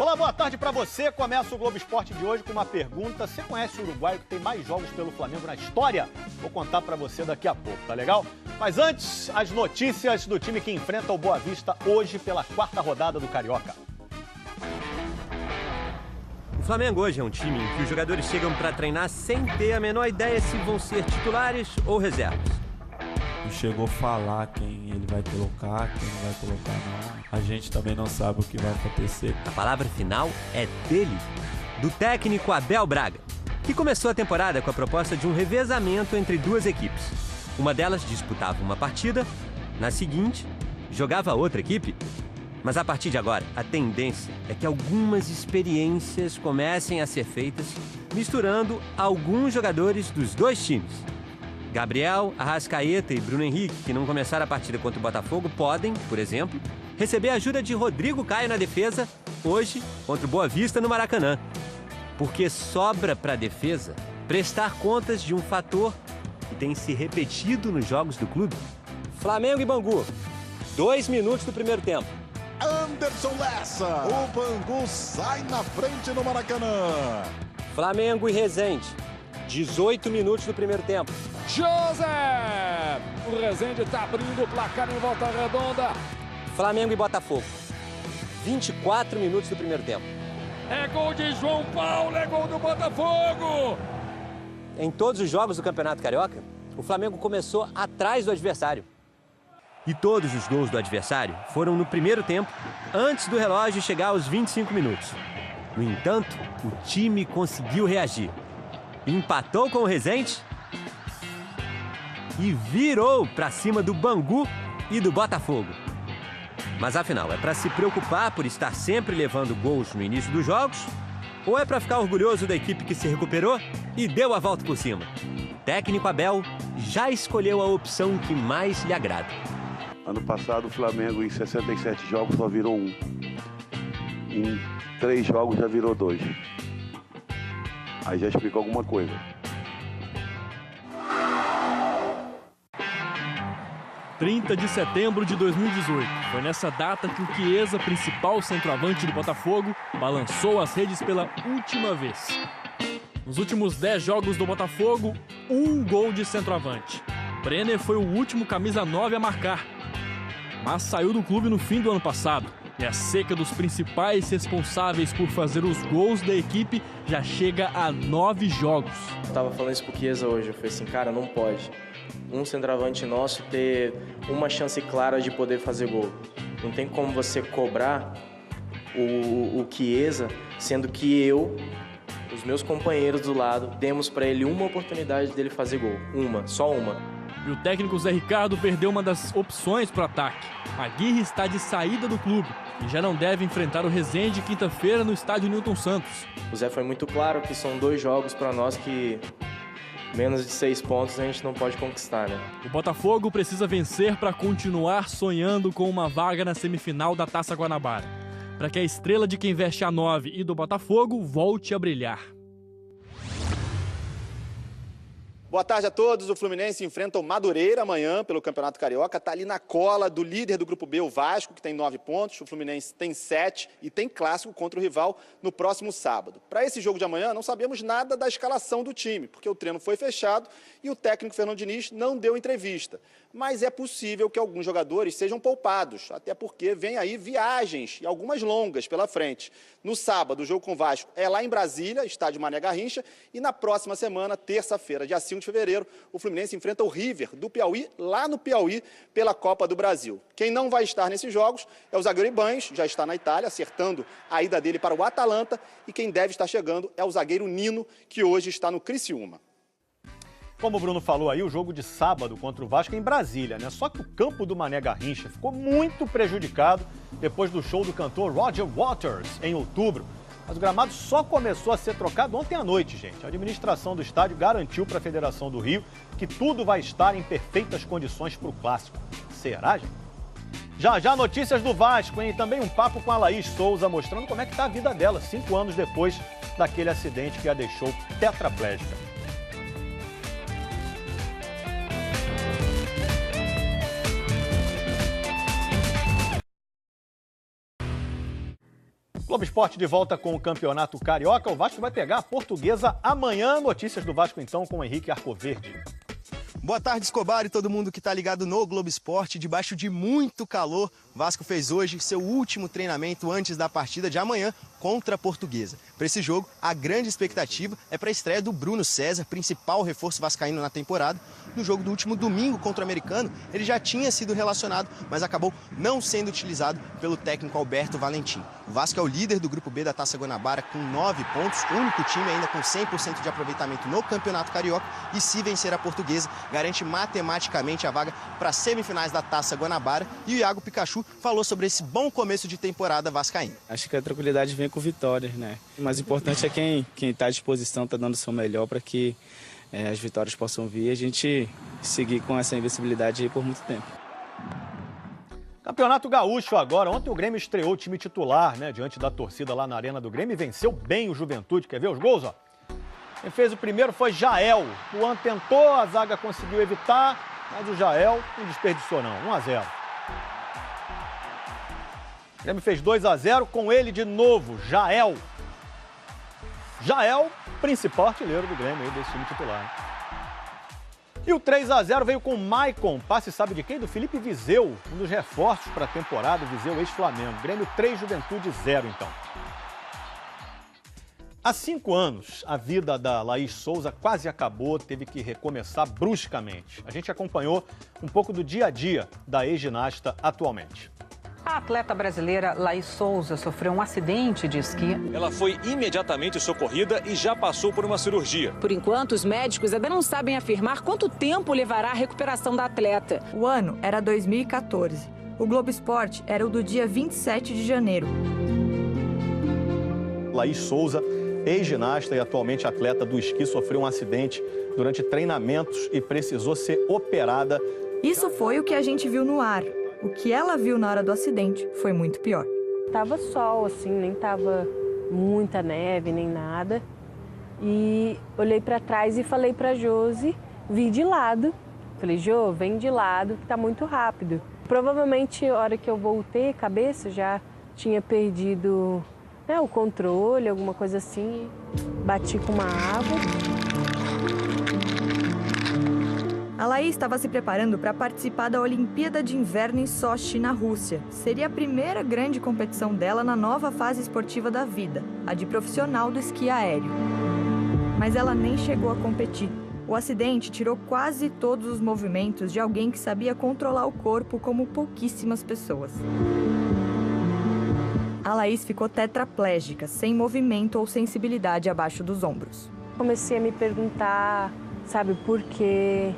Olá, boa tarde pra você. Começa o Globo Esporte de hoje com uma pergunta. Você conhece o uruguaio que tem mais jogos pelo Flamengo na história? Vou contar pra você daqui a pouco, tá legal? Mas antes, as notícias do time que enfrenta o Boa Vista hoje pela 4ª rodada do Carioca. O Flamengo hoje é um time em que os jogadores chegam pra treinar sem ter a menor ideia se vão ser titulares ou reservas. Não chegou a falar quem ele vai colocar, quem não vai colocar não. A gente também não sabe o que vai acontecer. A palavra final é dele, do técnico Abel Braga, que começou a temporada com a proposta de um revezamento entre duas equipes. Uma delas disputava uma partida, na seguinte, jogava outra equipe. Mas a partir de agora, a tendência é que algumas experiências comecem a ser feitas misturando alguns jogadores dos dois times. Gabriel, Arrascaeta e Bruno Henrique, que não começaram a partida contra o Botafogo, podem, por exemplo, receber a ajuda de Rodrigo Caio na defesa, hoje, contra o Boa Vista no Maracanã. Porque sobra para a defesa prestar contas de um fator que tem se repetido nos jogos do clube. Flamengo e Bangu, 2 minutos do primeiro tempo. Anderson Lessa, o Bangu sai na frente no Maracanã. Flamengo e Resende, 18 minutos do primeiro tempo. José! O Resende está abrindo o placar em Volta Redonda. Flamengo e Botafogo, 24 minutos do primeiro tempo. É gol de João Paulo, é gol do Botafogo! Em todos os jogos do Campeonato Carioca, o Flamengo começou atrás do adversário. E todos os gols do adversário foram no primeiro tempo, antes do relógio chegar aos 25 minutos. No entanto, o time conseguiu reagir. Empatou com o Resende e virou para cima do Bangu e do Botafogo. Mas afinal, é para se preocupar por estar sempre levando gols no início dos jogos? Ou é para ficar orgulhoso da equipe que se recuperou e deu a volta por cima? O técnico Abel já escolheu a opção que mais lhe agrada. Ano passado o Flamengo em 67 jogos só virou 1. Em 3 jogos já virou 2. Aí já explicou alguma coisa. – 30 de setembro de 2018. Foi nessa data que o Chiesa, principal centroavante do Botafogo, balançou as redes pela última vez. Nos últimos 10 jogos do Botafogo, 1 gol de centroavante. Brenner foi o último camisa 9 a marcar, mas saiu do clube no fim do ano passado. E a seca dos principais responsáveis por fazer os gols da equipe já chega a 9 jogos. Eu tava falando isso pro Chiesa hoje, eu falei assim, cara, não pode um centroavante nosso ter uma chance clara de poder fazer gol. Não tem como você cobrar o Chiesa, sendo que os meus companheiros do lado, demos para ele uma oportunidade dele fazer gol. Só uma. E o técnico Zé Ricardo perdeu uma das opções para o ataque. Aguirre está de saída do clube e já não deve enfrentar o Resende quinta-feira no estádio Newton Santos. O Zé foi muito claro que são 2 jogos para nós que menos de 6 pontos a gente não pode conquistar, né? O Botafogo precisa vencer para continuar sonhando com uma vaga na semifinal da Taça Guanabara, para que a estrela de quem veste a 9 e do Botafogo volte a brilhar. Boa tarde a todos. O Fluminense enfrenta o Madureira amanhã pelo Campeonato Carioca. Está ali na cola do líder do Grupo B, o Vasco, que tem 9 pontos. O Fluminense tem 7 e tem clássico contra o rival no próximo sábado. Para esse jogo de amanhã, não sabemos nada da escalação do time, porque o treino foi fechado e o técnico Fernando Diniz não deu entrevista. Mas é possível que alguns jogadores sejam poupados, até porque vem aí viagens e algumas longas pela frente. No sábado, o jogo com o Vasco é lá em Brasília, estádio Mané Garrincha, e na próxima semana, terça-feira, dia 5 de fevereiro, o Fluminense enfrenta o River do Piauí, lá no Piauí, pela Copa do Brasil. Quem não vai estar nesses jogos é o zagueiro Ibañez, já está na Itália, acertando a ida dele para o Atalanta, e quem deve estar chegando é o zagueiro Nino, que hoje está no Criciúma. Como o Bruno falou aí, o jogo de sábado contra o Vasco é em Brasília, né? Só que o campo do Mané Garrincha ficou muito prejudicado depois do show do cantor Roger Waters em outubro. Mas o gramado só começou a ser trocado ontem à noite, gente. A administração do estádio garantiu para a Federação do Rio que tudo vai estar em perfeitas condições para o clássico. Será, gente? Já notícias do Vasco, hein? E também um papo com a Laís Souza mostrando como é que está a vida dela 5 anos depois daquele acidente que a deixou tetraplégica. Globo Esporte de volta com o Campeonato Carioca. O Vasco vai pegar a Portuguesa amanhã. Notícias do Vasco, então, com o Henrique Arcoverde. Boa tarde, Escobar, e todo mundo que está ligado no Globo Esporte. Debaixo de muito calor, o Vasco fez hoje seu último treinamento antes da partida de amanhã contra a Portuguesa. Para esse jogo, a grande expectativa é para a estreia do Bruno César, principal reforço vascaíno na temporada. No jogo do último domingo contra o Americano, ele já tinha sido relacionado, mas acabou não sendo utilizado pelo técnico Alberto Valentim. O Vasco é o líder do Grupo B da Taça Guanabara com 9 pontos, o único time ainda com 100% de aproveitamento no Campeonato Carioca, e se vencer a Portuguesa, garante matematicamente a vaga para as semifinais da Taça Guanabara. E o Iago Pikachu falou sobre esse bom começo de temporada vascaíno. Acho que a tranquilidade vem com vitórias, né? O mais importante é quem está à disposição, está dando o seu melhor para que as vitórias possam vir e a gente seguir com essa invencibilidade aí por muito tempo. Campeonato Gaúcho agora. Ontem o Grêmio estreou o time titular, né? Diante da torcida lá na Arena do Grêmio e venceu bem o Juventude. Quer ver os gols, ó? Quem fez o primeiro foi Jael. O Juan tentou, a zaga conseguiu evitar, mas o Jael não desperdiçou não. 1-0. O Grêmio fez 2-0 com ele de novo, Jael. Jael, principal artilheiro do Grêmio aí desse time titular. E o 3-0 veio com o Maicon, passe sabe de quem? Do Felipe Viseu, um dos reforços para a temporada, Viseu ex-Flamengo. Grêmio 3, Juventude 0 então. Há 5 anos, a vida da Laís Souza quase acabou, teve que recomeçar bruscamente. A gente acompanhou um pouco do dia a dia da ex-ginasta atualmente. A atleta brasileira Laís Souza sofreu um acidente de esqui. Ela foi imediatamente socorrida e já passou por uma cirurgia. Por enquanto, os médicos ainda não sabem afirmar quanto tempo levará a recuperação da atleta. O ano era 2014. O Globo Esporte era o do dia 27 de janeiro. Laís Souza, ex-ginasta e atualmente atleta do esqui, sofreu um acidente durante treinamentos e precisou ser operada. Isso foi o que a gente viu no ar. O que ela viu na hora do acidente foi muito pior. Tava sol, assim, nem tava muita neve, nem nada. E olhei para trás e falei para Josi, vi de lado. Falei, Jô, vem de lado que tá muito rápido. Provavelmente, a hora que eu voltei a cabeça, já tinha perdido, né, o controle, alguma coisa assim. Bati com uma árvore. A Laís estava se preparando para participar da Olimpíada de Inverno em Sochi, na Rússia. Seria a primeira grande competição dela na nova fase esportiva da vida, a de profissional do esqui aéreo. Mas ela nem chegou a competir. O acidente tirou quase todos os movimentos de alguém que sabia controlar o corpo como pouquíssimas pessoas. A Laís ficou tetraplégica, sem movimento ou sensibilidade abaixo dos ombros. Comecei a me perguntar, sabe, por quê?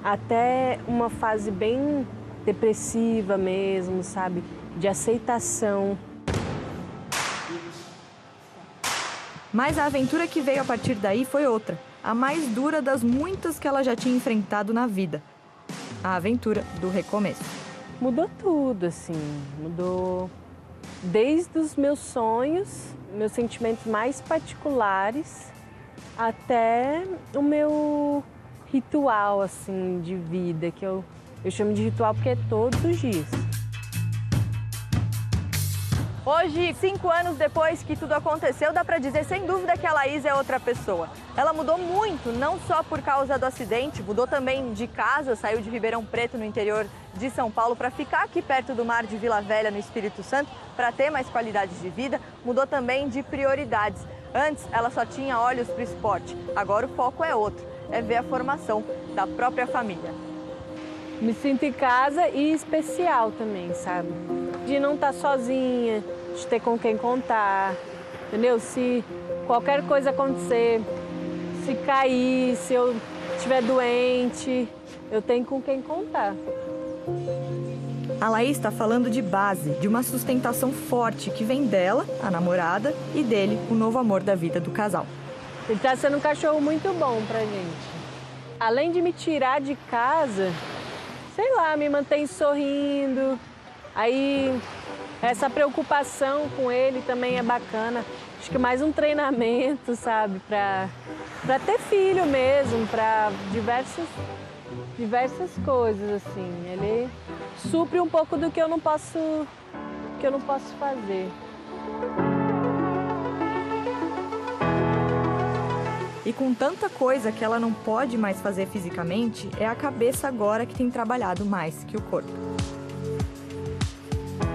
Até uma fase bem depressiva mesmo, sabe? De aceitação. Mas a aventura que veio a partir daí foi outra. A mais dura das muitas que ela já tinha enfrentado na vida. A aventura do recomeço. Mudou tudo, assim. Mudou desde os meus sonhos, meus sentimentos mais particulares, até o meu ritual, assim, de vida, que eu chamo de ritual porque é todos os dias. Hoje, 5 anos depois que tudo aconteceu, dá pra dizer sem dúvida que a Laís é outra pessoa. Ela mudou muito, não só por causa do acidente, mudou também de casa, saiu de Ribeirão Preto, no interior de São Paulo, para ficar aqui perto do mar de Vila Velha, no Espírito Santo, para ter mais qualidade de vida. Mudou também de prioridades. Antes, ela só tinha olhos para o esporte. Agora o foco é outro, é ver a formação da própria família. Me sinto em casa e especial também, sabe? De não estar sozinha, de ter com quem contar, entendeu? Se qualquer coisa acontecer, se cair, se eu estiver doente, eu tenho com quem contar. A Laís está falando de base, de uma sustentação forte que vem dela, a namorada, e dele, o novo amor da vida do casal. Ele está sendo um cachorro muito bom pra gente. Além de me tirar de casa, sei lá, me mantém sorrindo. Aí, essa preocupação com ele também é bacana. Acho que mais um treinamento, sabe, pra ter filho mesmo, pra diversas coisas, assim. Ele supre um pouco do que eu não posso fazer. E com tanta coisa que ela não pode mais fazer fisicamente, é a cabeça agora que tem trabalhado mais que o corpo.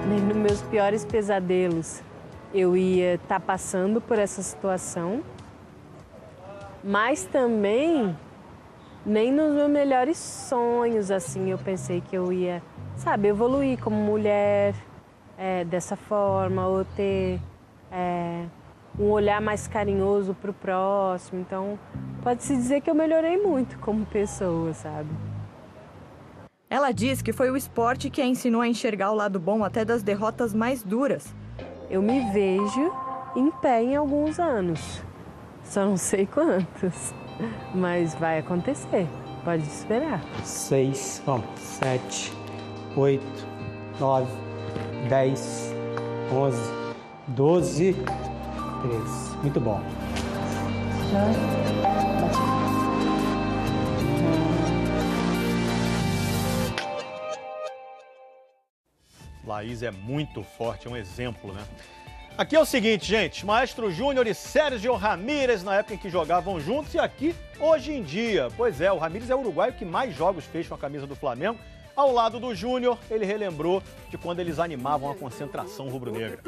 Nem nos meus piores pesadelos eu ia estar passando por essa situação, mas também nem nos meus melhores sonhos, assim, eu pensei que eu ia, sabe, evoluir como mulher dessa forma, ou ter um olhar mais carinhoso para o próximo. Então, pode-se dizer que eu melhorei muito como pessoa, sabe? Ela diz que foi o esporte que a ensinou a enxergar o lado bom até das derrotas mais duras. Eu me vejo em pé em alguns anos, só não sei quantos, mas vai acontecer, pode esperar. 6, 7, 8, 9, 10, 11, 12... 13. Muito bom. Laís é muito forte, é um exemplo, né? Aqui é o seguinte, gente, Maestro Júnior e Sérgio Ramírez na época em que jogavam juntos e aqui hoje em dia. Pois é, o Ramírez é o uruguaio que mais jogos fez com a camisa do Flamengo. Ao lado do Júnior, ele relembrou de quando eles animavam a concentração rubro-negra.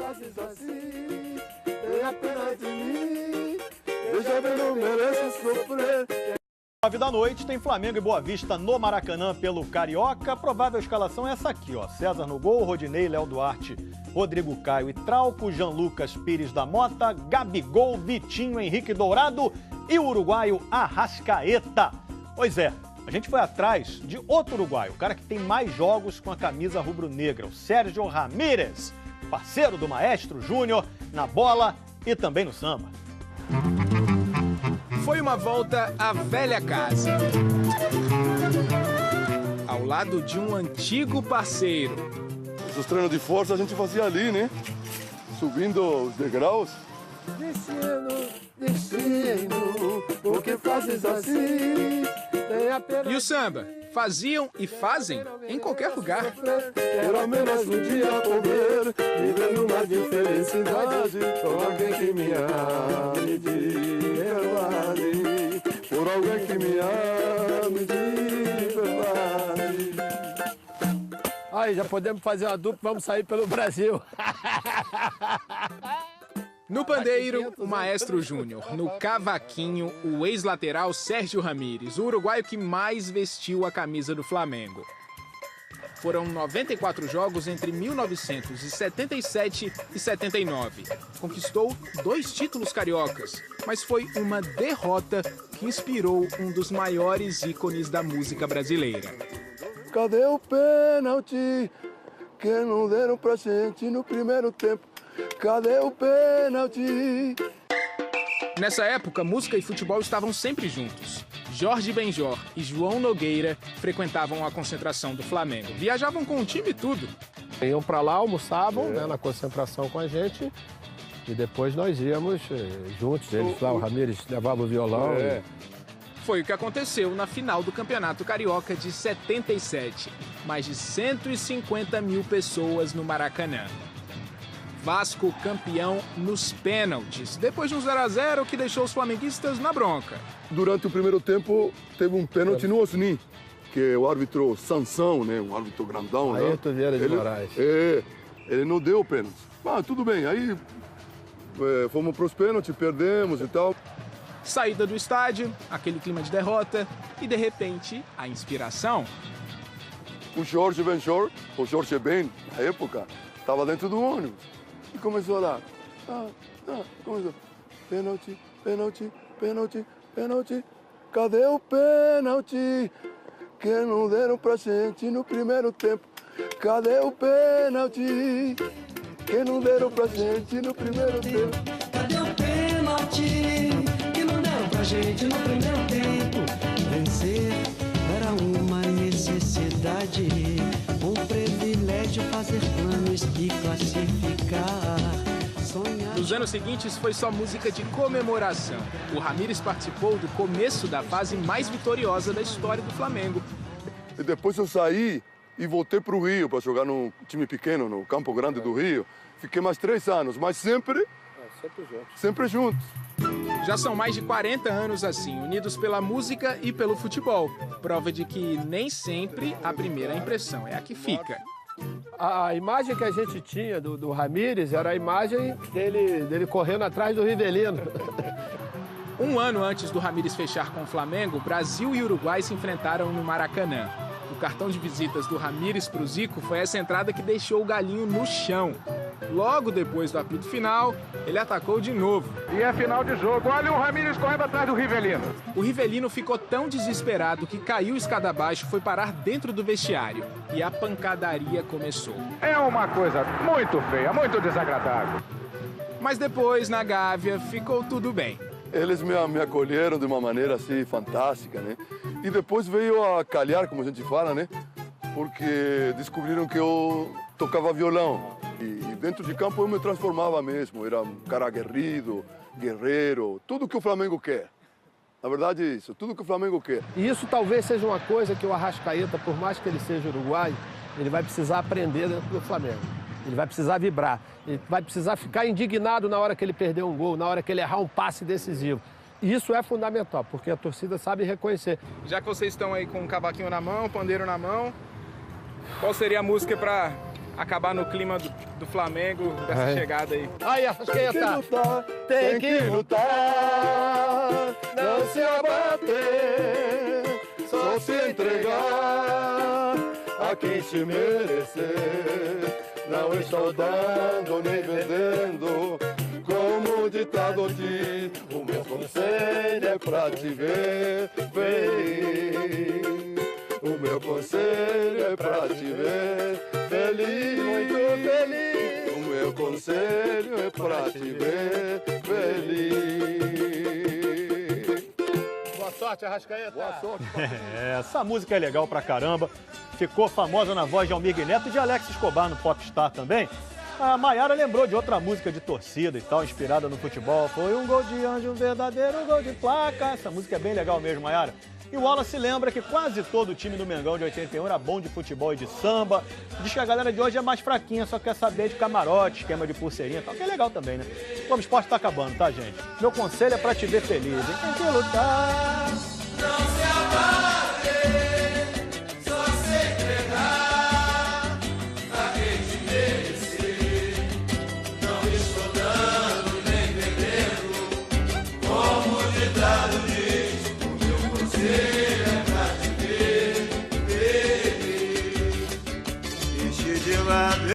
Às 9 da noite tem Flamengo e Boa Vista no Maracanã pelo Carioca. A provável escalação é essa aqui, ó. César no gol, Rodinei, Léo Duarte, Rodrigo Caio e Trauco, Jean Lucas Pires da Mota, Gabigol, Vitinho, Henrique Dourado e o uruguaio Arrascaeta. Pois é, a gente foi atrás de outro uruguaio, o cara que tem mais jogos com a camisa rubro-negra, o Sérgio Ramírez, parceiro do Maestro Júnior na bola e também no samba. Foi uma volta à velha casa, ao lado de um antigo parceiro. Os treinos de força a gente fazia ali, né? Subindo os degraus. Descendo, descendo, porque fazes assim? E o samba? Faziam e fazem em qualquer lugar. Quero ao menos um dia comer, vivendo uma de felicidade, com alguém que me ame de verdade, por alguém que me ame de verdade. Aí, já podemos fazer uma dupla, vamos sair pelo Brasil. No pandeiro, o Maestro Júnior. No cavaquinho, o ex-lateral Sérgio Ramírez, o uruguaio que mais vestiu a camisa do Flamengo. Foram 94 jogos entre 1977 e 79. Conquistou 2 títulos cariocas, mas foi uma derrota que inspirou um dos maiores ícones da música brasileira. Cadê o pênalti que não deram pra gente no primeiro tempo? Cadê o pênalti? Nessa época, música e futebol estavam sempre juntos. Jorge Benjor e João Nogueira frequentavam a concentração do Flamengo. Viajavam com o time e tudo. Iam pra lá, almoçavam, né, na concentração com a gente. E depois nós íamos juntos. Eles lá, o Ramírez levava o violão. Foi o que aconteceu na final do Campeonato Carioca de 77. Mais de 150 mil pessoas no Maracanã. Vasco campeão nos pênaltis, depois de um 0-0 que deixou os flamenguistas na bronca. Durante o primeiro tempo, teve um pênalti no Osni, que o árbitro Sansão, né, um árbitro grandão. Ayrton Vieira de Moraes. Ele não deu o pênalti. Ah, tudo bem, aí fomos para os pênaltis, perdemos e tal. Saída do estádio, aquele clima de derrota e, de repente, a inspiração. O Jorge Benjor, o Jorge Ben, na época, estava dentro do ônibus. E começou a dar. Começou. Pênalti, pênalti, pênalti, pênalti. Cadê o pênalti que não deram pra gente no primeiro tempo? Cadê o pênalti que não deram pra gente no primeiro tempo? Cadê o pênalti que não deram pra gente no primeiro tempo? Vencer era uma necessidade, um privilégio fazer planos e classificar. Nos anos seguintes foi só música de comemoração. O Ramírez participou do começo da fase mais vitoriosa da história do Flamengo. E depois eu saí e voltei para o Rio para jogar num time pequeno, no Campo Grande do Rio. Fiquei mais 3 anos, mas sempre juntos. Já são mais de 40 anos assim, unidos pela música e pelo futebol. Prova de que nem sempre a primeira impressão é a que fica. A imagem que a gente tinha do Ramírez era a imagem dele correndo atrás do Rivelino. Um ano antes do Ramírez fechar com o Flamengo, Brasil e Uruguai se enfrentaram no Maracanã. O cartão de visitas do Ramírez para o Zico foi essa entrada que deixou o galinho no chão. Logo depois do apito final, ele atacou de novo. E é final de jogo. Olha o Ramírez correndo atrás do Rivelino. O Rivelino ficou tão desesperado que caiu escada abaixo, foi parar dentro do vestiário. E a pancadaria começou. É uma coisa muito feia, muito desagradável. Mas depois, na Gávea, ficou tudo bem. Eles me acolheram de uma maneira assim fantástica, né? E depois veio a calhar, como a gente fala, né? Porque descobriram que eu tocava violão. E dentro de campo eu me transformava mesmo. Era um cara aguerrido, guerreiro, tudo que o Flamengo quer. Na verdade é isso, tudo que o Flamengo quer. E isso talvez seja uma coisa que o Arrascaeta, por mais que ele seja uruguaio, ele vai precisar aprender dentro do Flamengo. Ele vai precisar vibrar, ele vai precisar ficar indignado na hora que ele perder um gol, na hora que ele errar um passe decisivo. E isso é fundamental, porque a torcida sabe reconhecer. Já que vocês estão aí com um cavaquinho na mão, pandeiro na mão, qual seria a música para acabar no clima do Flamengo, dessa chegada aí? Aí, Arrascaeta! Tem que lutar, não se abater, só se entregar a quem se merecer. Não estou dando nem vendendo, como o ditado diz, o meu conselho é pra te ver feliz. O meu conselho é pra te ver feliz, muito feliz. O meu conselho é pra te ver feliz. Boa sorte, Arrascaeta. Boa sorte. Essa música é legal pra caramba. Ficou famosa na voz de Almir Neto e de Alex Escobar no Popstar também. A Maiara lembrou de outra música de torcida e tal, inspirada no futebol. Foi um gol de anjo, um verdadeiro gol de placa. Essa música é bem legal mesmo, Maiara. E o Wallace lembra que quase todo o time do Mengão de 81 era bom de futebol e de samba. Diz que a galera de hoje é mais fraquinha, só quer saber de camarote, esquema de pulseirinha e tal, que é legal também, né? O Globo Esporte tá acabando, tá, gente? Meu conselho é pra te ver feliz, hein? Tem que lutar. Não se abate, só se entregar a quem te merecer. Não estou dando nem vendendo, como o ditado diz, o meu conselho é pra te ver feliz. Enche de lado.